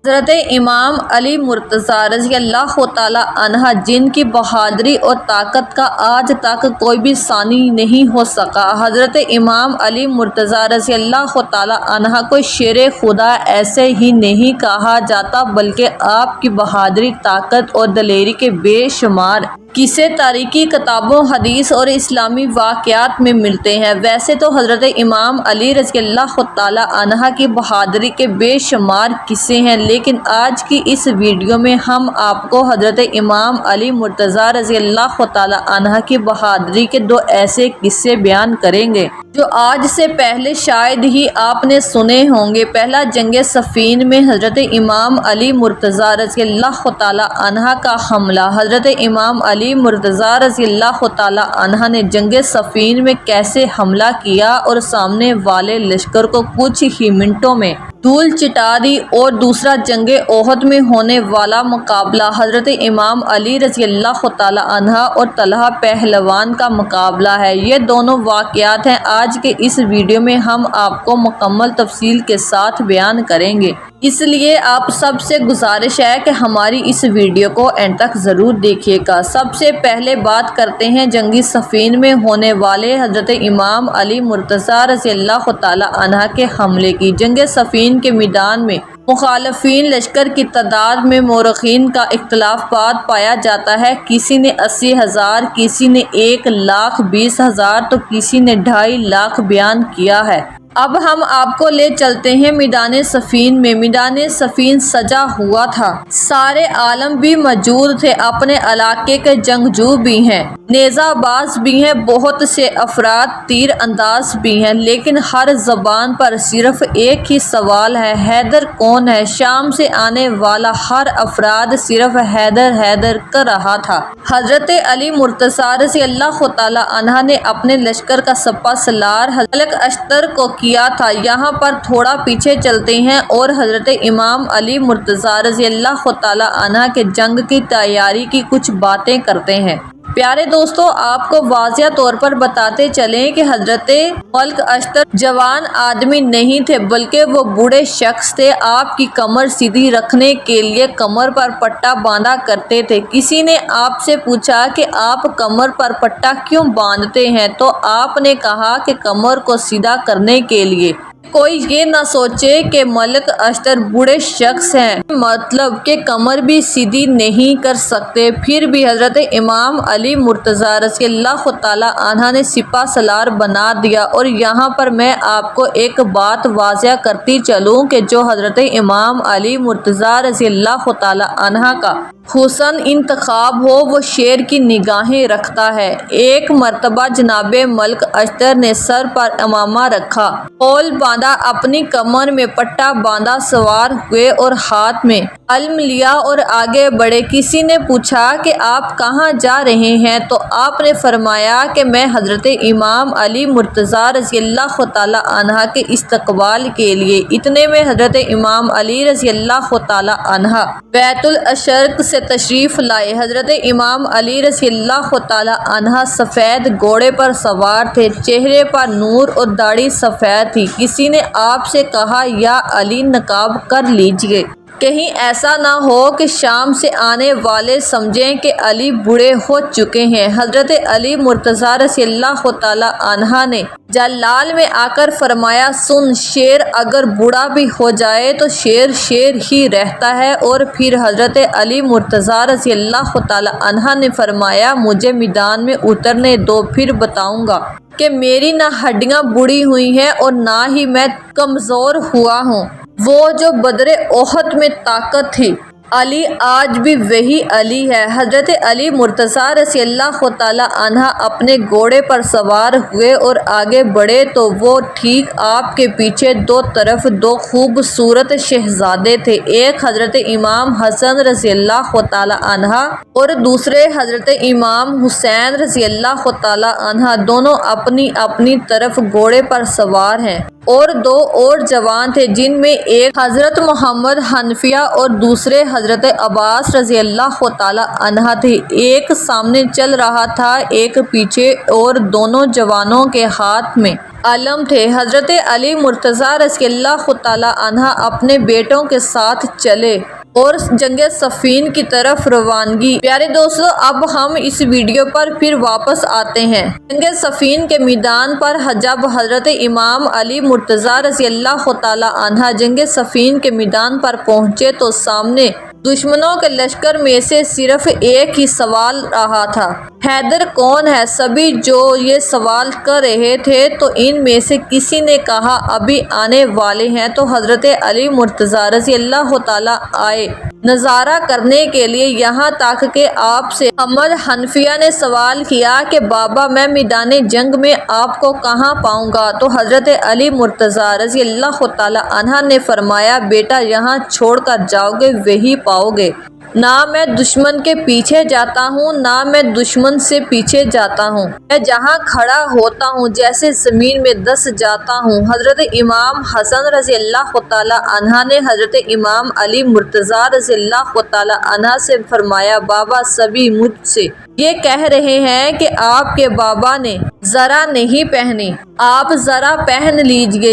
حضرت امام علی مرتضیٰ رضی اللہ تعالی عنہ جن کی بہادری اور طاقت کا آج تک کوئی بھی ثانی نہیں ہو سکا۔ حضرت امام علی مرتضیٰ رضی اللہ تعالی عنہ کو شیر خدا ایسے ہی نہیں کہا جاتا بلکہ آپ کی بہادری، طاقت اور دلیری کے بے شمار قصے تاریخی کتابوں، حدیث اور اسلامی واقعات میں ملتے ہیں۔ ویسے تو حضرت امام علی رضی اللہ تعالی عنہ کی بہادری کے بے شمار قصے ہیں، لیکن آج کی اس ویڈیو میں ہم آپ کو حضرت امام علی مرتضیٰ رضی اللہ تعالی عنہ کی بہادری کے دو ایسے قصے بیان کریں گے جو آج سے پہلے شاید ہی آپ نے سنے ہوں گے۔ پہلا، جنگ صفین میں حضرت امام علی مرتضیٰ رضی اللہ تعالی عنہ کا حملہ۔ حضرت امام علی مرتضیٰ رضی اللہ تعالی عنہ نے جنگ صفین میں کیسے حملہ کیا اور سامنے والے لشکر کو کچھ ہی منٹوں میں دھول چٹا دی۔ اور دوسرا، جنگ احد میں ہونے والا مقابلہ، حضرت امام علی رضی اللہ تعالی عنہ اور طلحہ پہلوان کا مقابلہ ہے۔ یہ دونوں واقعات ہیں آج کے اس ویڈیو میں ہم آپ کو مکمل تفصیل کے ساتھ بیان کریں گے، اس لیے آپ سب سے گزارش ہے کہ ہماری اس ویڈیو کو اینڈ تک ضرور دیکھیے گا۔ سب سے پہلے بات کرتے ہیں جنگ صفین میں ہونے والے حضرت امام علی مرتضیٰ رضی اللہ تعالی عنہ کے حملے کی۔ جنگ صفین کے میدان میں مخالفین لشکر کی تعداد میں مورخین کا اختلاف پایا جاتا ہے۔ کسی نے 80,000، کسی نے 1,20,000 تو کسی نے 2.5 لاکھ بیان کیا ہے۔ اب ہم آپ کو لے چلتے ہیں میدان صفین میں۔ میدان صفین سجا ہوا تھا، سارے عالم بھی موجود تھے، اپنے علاقے کے جنگجو بھی ہیں، نیزہ باز بھی ہیں، بہت سے افراد تیر انداز بھی ہیں، لیکن ہر زبان پر صرف ایک ہی سوال ہے، حیدر کون ہے؟ شام سے آنے والا ہر افراد صرف حیدر حیدر کر رہا تھا۔ حضرت علی مرتضیٰ رضی اللہ تعالی عنہ نے اپنے لشکر کا سپہ سالار ملک اشتر کو کیا تھا۔ یہاں پر تھوڑا پیچھے چلتے ہیں اور حضرت امام علی مرتضیٰ رضی اللہ تعالی عنہ کے جنگ کی تیاری کی کچھ باتیں کرتے ہیں۔ پیارے دوستو، آپ کو واضح طور پر بتاتے چلیں کہ حضرت ملک اشتر جوان آدمی نہیں تھے بلکہ وہ بوڑھے شخص تھے۔ آپ کی کمر سیدھی رکھنے کے لیے کمر پر پٹا باندھا کرتے تھے۔ کسی نے آپ سے پوچھا کہ آپ کمر پر پٹا کیوں باندھتے ہیں تو آپ نے کہا کہ کمر کو سیدھا کرنے کے لیے کوئی یہ نہ سوچے کہ ملک اشتر بوڑھے شخص ہیں، مطلب کہ کمر بھی سیدھی نہیں کر سکتے۔ پھر بھی حضرت امام علی مرتضیٰ رضی اللہ تعالی عنہ نے سپہ سالار بنا دیا۔ اور یہاں پر میں آپ کو ایک بات واضح کرتی چلوں کہ جو حضرت امام علی مرتضیٰ رضی اللہ تعالی عنہ کا حسن انتخاب ہو وہ شیر کی نگاہیں رکھتا ہے۔ ایک مرتبہ جناب ملک اشتر نے سر پر امامہ رکھا، خول باندھا، اپنی کمر میں پٹا باندھا، سوار ہوئے اور ہاتھ میں علم لیا اور آگے بڑھے۔ کسی نے پوچھا کہ آپ کہاں جا رہے ہیں تو آپ نے فرمایا کہ میں حضرت امام علی مرتضیٰ رضی اللہ تعالی عنہ کے استقبال کے لیے۔ اتنے میں حضرت امام علی رضی اللہ تعالی عنہ بیت الشرق سے تشریف لائے۔ حضرت امام علی رضی اللہ تعالی عنہ سفید گھوڑے پر سوار تھے، چہرے پر نور اور داڑھی سفید تھی۔ کسی نے آپ سے کہا یا علی نقاب کر لیجئے، کہیں ایسا نہ ہو کہ شام سے آنے والے سمجھیں کہ علی بوڑھے ہو چکے ہیں۔ حضرت علی مرتضیٰ رضی اللہ تعالی عنہ نے جلال میں آ کر فرمایا، سن، شیر اگر بوڑھا بھی ہو جائے تو شیر شیر ہی رہتا ہے۔ اور پھر حضرت علی مرتضیٰ رضی اللہ تعالی عنہ نے فرمایا، مجھے میدان میں اترنے دو، پھر بتاؤں گا کہ میری نہ ہڈیاں بوڑھی ہوئی ہیں اور نہ ہی میں کمزور ہوا ہوں۔ وہ جو بدر احد میں طاقت تھی، علی آج بھی وہی علی ہے۔ حضرت علی مرتضیٰ رضی اللہ تعالی عنہ اپنے گھوڑے پر سوار ہوئے اور آگے بڑھے تو وہ ٹھیک آپ کے پیچھے دو طرف دو خوبصورت شہزادے تھے، ایک حضرت امام حسن رضی اللہ تعالی عنہ اور دوسرے حضرت امام حسین رضی اللہ تعالی عنہ، دونوں اپنی اپنی طرف گھوڑے پر سوار ہیں۔ اور دو اور جوان تھے، جن میں ایک حضرت محمد حنفیہ اور دوسرے حضرت عباس رضی اللہ تعالیٰ عنہ تھے۔ ایک سامنے چل رہا تھا، ایک پیچھے، اور دونوں جوانوں کے ہاتھ میں علم تھے۔ حضرت علی مرتضیٰ رضی اللہ تعالیٰ عنہ اپنے بیٹوں کے ساتھ چلے اور جنگ صفین کی طرف روانگی۔ پیارے دوستو، اب ہم اس ویڈیو پر پھر واپس آتے ہیں۔ جنگ صفین کے میدان پر جب حضرت امام علی مرتضیٰ رضی اللہ تعالیٰ عنہ جنگ صفین کے میدان پر پہنچے تو سامنے دشمنوں کے لشکر میں سے صرف ایک ہی سوال رہا تھا، حیدر کون ہے؟ سبھی جو یہ سوال کر رہے تھے تو ان میں سے کسی نے کہا ابھی آنے والے ہیں۔ تو حضرت علی مرتضیٰ رضی اللہ تعالیٰ آئے نظارہ کرنے کے لیے، یہاں تک کہ آپ سے محمد حنفیہ نے سوال کیا کہ بابا میں میدان جنگ میں آپ کو کہاں پاؤں گا؟ تو حضرت علی مرتضیٰ رضی اللہ تعالیٰ عنہ نے فرمایا بیٹا جہاں چھوڑ کر جاؤ گے وہی پاؤ گے، نہ میں دشمن کے پیچھے جاتا ہوں نہ میں دشمن سے پیچھے جاتا ہوں، میں جہاں کھڑا ہوتا ہوں جیسے زمین میں دس جاتا ہوں۔ حضرت امام حسن رضی اللہ تعالیٰ عنہ نے حضرت امام علی مرتضیٰ رضی اللہ تعالیٰ عنہ سے فرمایا بابا سبھی مجھ سے یہ کہہ رہے ہیں کہ آپ کے بابا نے زرہ نہیں پہنی، آپ زرہ پہن لیجئے،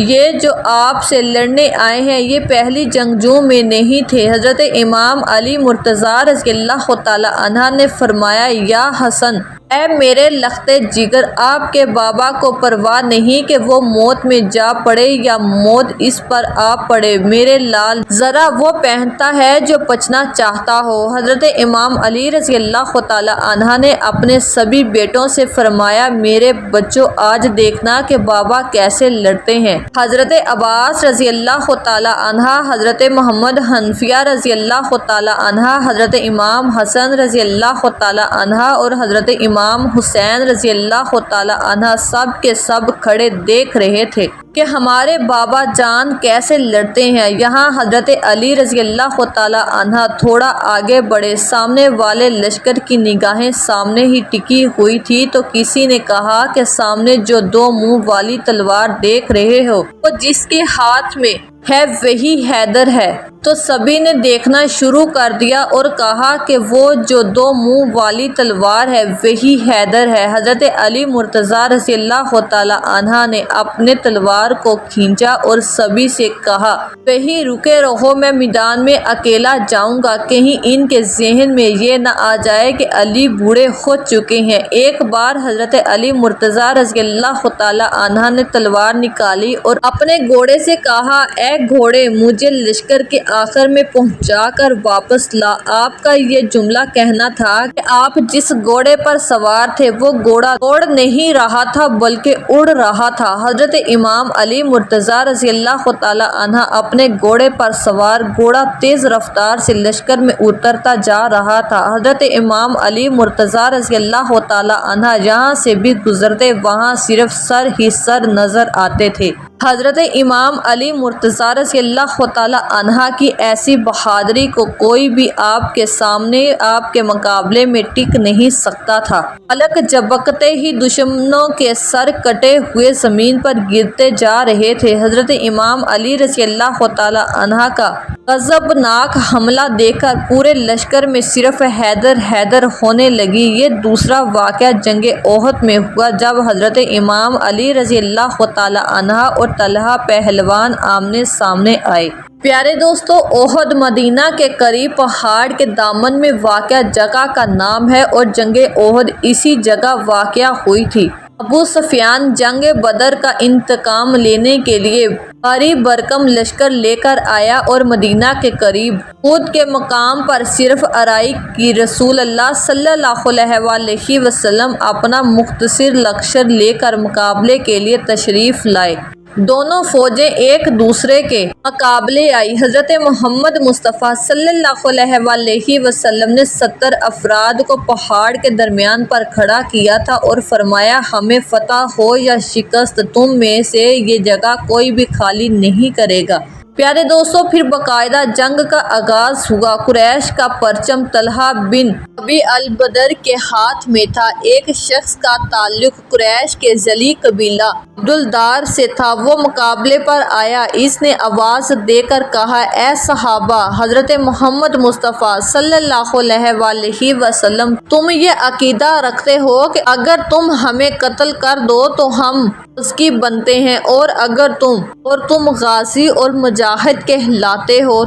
یہ جو آپ سے لڑنے آئے ہیں یہ پہلی جنگجو میں نہیں تھے۔ حضرت امام علی مرتضیٰ رضی اللہ تعالیٰ عنہ نے فرمایا یا حسن اے میرے لختے جگر، آپ کے بابا کو پرواہ نہیں کہ وہ موت میں جا پڑے یا موت اس پر آ پڑے، میرے لال ذرا وہ پہنتا ہے جو بچنا چاہتا ہو۔ حضرت امام علی رضی اللہ تعالیٰ عنہ نے اپنے سبھی بیٹوں سے فرمایا میرے بچوں آج دیکھنا کہ بابا کیسے لڑتے ہیں۔ حضرت عباس رضی اللہ تعالیٰ عنہ، حضرت محمد حنفیہ رضی اللہ تعالیٰ عنہ، حضرت امام حسن رضی اللہ تعالیٰ عنہ اور حضرت امام حسین رضی اللہ تعالیٰ عنہ سب کے سب کھڑے دیکھ رہے تھے کہ ہمارے بابا جان کیسے لڑتے ہیں۔ یہاں حضرت علی رضی اللہ تعالیٰ عنہ تھوڑا آگے بڑھے، سامنے والے لشکر کی نگاہیں سامنے ہی ٹکی ہوئی تھی تو کسی نے کہا کہ سامنے جو دو منہ والی تلوار دیکھ رہے ہو وہ جس کے ہاتھ میں ہے وہی حیدر ہے۔ تو سبھی نے دیکھنا شروع کر دیا اور کہا کہ وہ جو دو منہ والی تلوار ہے وہی حیدر ہے۔ حضرت علی مرتضیٰ رضی اللہ تعالیٰ عنہ نے اپنے تلوار کو کھینچا اور سبھی سے کہا وہی رکے رہو، میں میدان میں اکیلا جاؤں گا، کہیں ان کے ذہن میں یہ نہ آ جائے کہ علی بوڑھے ہو چکے ہیں۔ ایک بار حضرت علی مرتضیٰ رضی اللہ تعالیٰ عنہ نے تلوار نکالی اور اپنے گھوڑے سے کہا اے گھوڑے مجھے لشکر کے آخر میں پہنچا کر واپس لا۔ آپ کا یہ جملہ کہنا تھا کہ آپ جس گھوڑے پر سوار تھے وہ گھوڑا دوڑ نہیں رہا تھا بلکہ اڑ رہا تھا۔ حضرت امام علی مرتضیٰ رضی اللہ تعالیٰ عنہ اپنے گھوڑے پر سوار، گھوڑا تیز رفتار سے لشکر میں اترتا جا رہا تھا۔ حضرت امام علی مرتضیٰ رضی اللہ تعالیٰ عنہ جہاں سے بھی گزرتے وہاں صرف سر ہی سر نظر آتے تھے۔ حضرت امام علی مرتضیٰ رضی اللہ تعالیٰ عنہ کی ایسی بہادری کو کوئی بھی آپ کے سامنے آپ کے مقابلے میں ٹک نہیں سکتا تھا۔ پلک جھپکتے ہی دشمنوں کے سر کٹے ہوئے زمین پر گرتے جا رہے تھے۔ حضرت امام علی رضی اللہ تعالیٰ عنہ کا غضبناک حملہ دیکھ کر پورے لشکر میں صرف حیدر حیدر ہونے لگی۔ یہ دوسرا واقعہ جنگ احد میں ہوا جب حضرت امام علی رضی اللہ تعالیٰ عنہ اور طلحہ پہلوان آمنے سامنے آئے۔ پیارے دوستو، احد مدینہ کے قریب پہاڑ کے دامن میں واقع جگہ کا نام ہے اور جنگ احد اسی جگہ واقع ہوئی تھی۔ ابو سفیان جنگ بدر کا انتقام لینے کے لیے بھاری بھرکم لشکر لے کر آیا اور مدینہ کے قریب خود کے مقام پر صرف آرائی کی رسول اللہ صلی اللہ علیہ وسلم اپنا مختصر لشکر لے کر مقابلے کے لیے تشریف لائے۔ دونوں فوجیں ایک دوسرے کے مقابلے آئی۔ حضرت محمد مصطفیٰ صلی اللہ علیہ وسلم نے 70 افراد کو پہاڑ کے درمیان پر کھڑا کیا تھا اور فرمایا ہمیں فتح ہو یا شکست تم میں سے یہ جگہ کوئی بھی خالی نہیں کرے گا۔ پیارے دوستوں، پھر باقاعدہ جنگ کا آغاز ہوا۔ قریش کا پرچم طلحہ بن ابی البدر کے ہاتھ میں تھا۔ ایک شخص کا تعلق قریش کے ذیلی قبیلہ عبدالدار سے تھا، وہ مقابلے پر آیا۔ اس نے آواز دے کر کہا، اے صحابہ، حضرت محمد مصطفیٰ صلی اللہ علیہ وآلہ وسلم، تم یہ عقیدہ رکھتے ہو کہ اگر تم ہمیں قتل کر دو تو ہم اس کی بنتے ہیں، اور اگر تم غازی اور مجاہد کہلاتے ہو،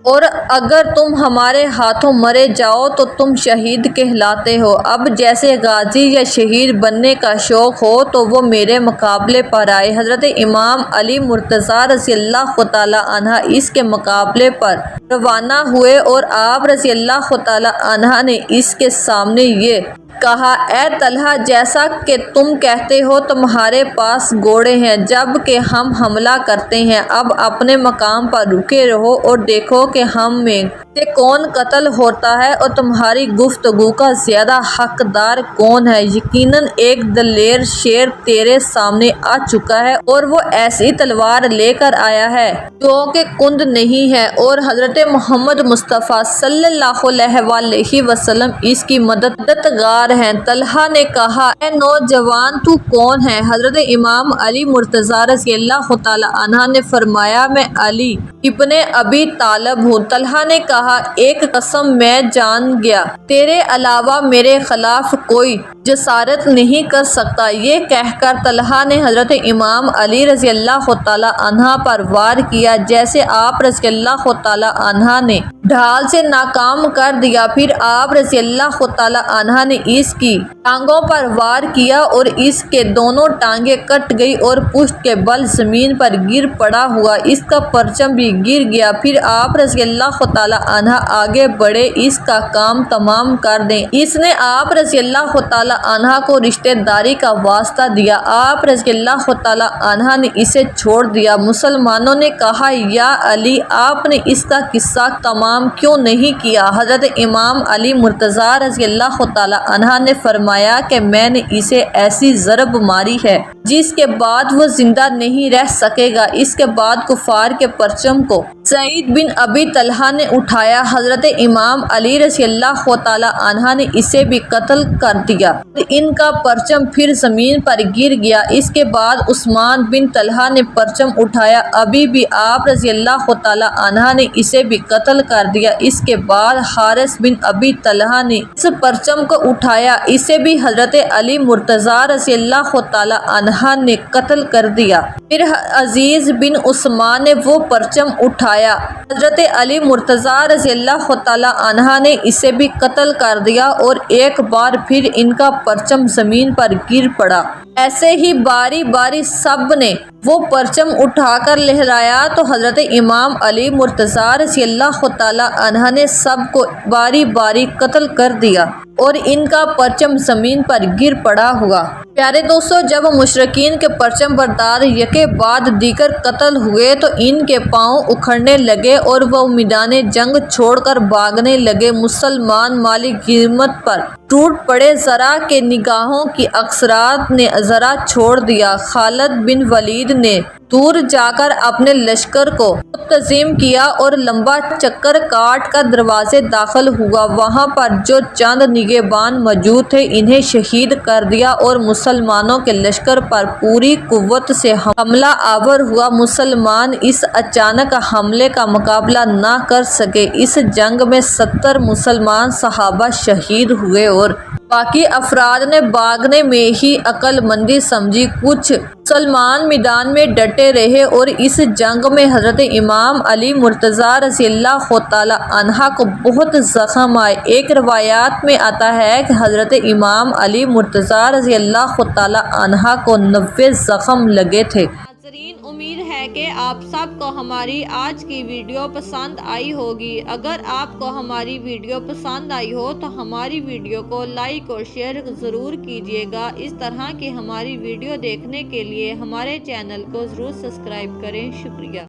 اور اگر تم ہمارے ہاتھوں مرے جاؤ تو تم شہید کہلاتے ہو۔ اب جیسے غازی یا شہید بننے کا شوق ہو تو وہ میرے مقابلے پر آئے۔ حضرت امام علی مرتضیٰ رضی اللہ تعالیٰ عنہ اس کے مقابلے پر روانہ ہوئے، اور آپ رضی اللہ تعالیٰ عنہ نے اس کے سامنے یہ کہا، اے طلحہ، جیسا کہ تم کہتے ہو تمہارے پاس گھوڑے ہیں جب کہ ہم حملہ کرتے ہیں، اب اپنے مقام پر رکے رہو اور دیکھو کہ ہم میں سے کون قتل ہوتا ہے اور تمہاری گفتگو کا زیادہ حقدار کون ہے۔ یقیناً ایک دلیر شیر تیرے سامنے آ چکا ہے، اور وہ ایسی تلوار لے کر آیا ہے جو کہ کند نہیں ہے، اور حضرت محمد مصطفیٰ صلی اللہ علیہ وآلہ وسلم اس کی مددگار ہیں۔ طلحہ نے کہا، اے نوجوان، تو کون ہے؟ حضرت امام علی مرتضیٰ رضی اللہ تعالیٰ عنہ نے فرمایا، میں علی ابن ابی طالب ہوں۔ طلحہ نے کہا، ایک قسم میں جان گیا تیرے علاوہ میرے خلاف کوئی جسارت نہیں کر سکتا۔ یہ کہہ کر طلحہ نے حضرت امام علی رضی اللہ تعالیٰ عنہ پر وار کیا۔ جیسے آپ رضی اللہ تعالیٰ عنہ نے ڈھال سے ناکام کر دیا، پھر آپ رضی اللہ تعالیٰ عنہ نے اس کی ٹانگوں پر وار کیا اور اس کے دونوں ٹانگیں کٹ گئی اور پشت کے بل زمین پر گر پڑا ہوا، اس کا پرچم بھی گر گیا۔ پھر آپ رضی اللہ تعالیٰ عنہ آگے بڑھے، اس کا کام تمام کر دیں۔ اس نے آپ رضی اللہ تعالیٰ عنہ کو رشتہ داری کا واسطہ دیا۔ آپ رضی اللہ تعالیٰ عنہ نے اسے چھوڑ دیا۔ مسلمانوں نے کہا، یا علی، آپ نے اس کا قصہ تمام کیوں نہیں کیا؟ حضرت امام علی مرتضیٰ رضی اللہ تعالیٰ عنہ نے فرمایا کہ میں نے اسے ایسی ضرب ماری ہے جس کے بعد وہ زندہ نہیں رہ سکے گا۔ اس کے بعد کفار کے پرچم کو سعید بن ابی طلحہ نے اٹھایا۔ حضرت امام علی رضی اللہ تعالیٰ عنہ نے اسے بھی قتل کر دیا، ان کا پرچم پھر زمین پر گر گیا۔ اس کے بعد عثمان بن طلحہ نے پرچم اٹھایا، ابھی بھی آپ رضی اللہ تعالیٰ عنہ نے اسے بھی قتل کر دیا۔ اس کے بعد حارث بن ابی طلحہ نے اس پرچم کو اٹھایا، اسے بھی حضرت علی مرتضیٰ رضی اللہ تعالیٰ عنہ نے قتل کر دیا۔ پھر عزیز بن عثمان نے وہ پرچم اٹھایا، حضرت علی مرتضیٰ رضی اللہ تعالیٰ عنہ نے اسے بھی قتل کر دیا، اور ایک بار پھر ان کا پرچم زمین پر گر پڑا۔ ایسے ہی باری باری سب نے وہ پرچم اٹھا کر لہرایا تو حضرت امام علی مرتضیٰ رضی اللہ تعالیٰ عنہ نے سب کو باری باری قتل کر دیا، اور ان کا پرچم زمین پر گر پڑا ہوا۔ پیارے دوستو، جب مشرکین کے پرچم بردار یکے بعد دیگر قتل ہوئے تو ان کے پاؤں اکھڑنے لگے اور وہ میدان جنگ چھوڑ کر بھاگنے لگے۔ مسلمان مالی غنیمت پر ٹوٹ پڑے۔ ذرا کے نگاہوں کی اکثرات نے ذرا چھوڑ دیا۔ خالد بن ولید نے دور جا کر اپنے لشکر کو منتظم کیا اور لمبا چکر کاٹ کر دروازے داخل ہوا۔ وہاں پر جو چند نگہبان موجود تھے انہیں شہید کر دیا، اور مسلمانوں کے لشکر پر پوری قوت سے حملہ آور ہوا۔ مسلمان اس اچانک حملے کا مقابلہ نہ کر سکے۔ اس جنگ میں 70 مسلمان صحابہ شہید ہوئے، اور باقی افراد نے بھاگنے میں ہی عقل مندی سمجھی۔ کچھ مسلمان میدان میں ڈٹے رہے، اور اس جنگ میں حضرت امام علی مرتضیٰ رضی اللہ تعالیٰ عنہ کو بہت زخم آئے۔ ایک روایات میں آتا ہے کہ حضرت امام علی مرتضیٰ رضی اللہ تعالیٰ عنہ کو 90 زخم لگے تھے۔ ناظرین، امید ہے کہ آپ سب کو ہماری آج کی ویڈیو پسند آئی ہوگی۔ اگر آپ کو ہماری ویڈیو پسند آئی ہو تو ہماری ویڈیو کو لائک اور شیئر ضرور کیجیے گا۔ اس طرح کی ہماری ویڈیو دیکھنے کے لیے ہمارے چینل کو ضرور سبسکرائب کریں۔ شکریہ۔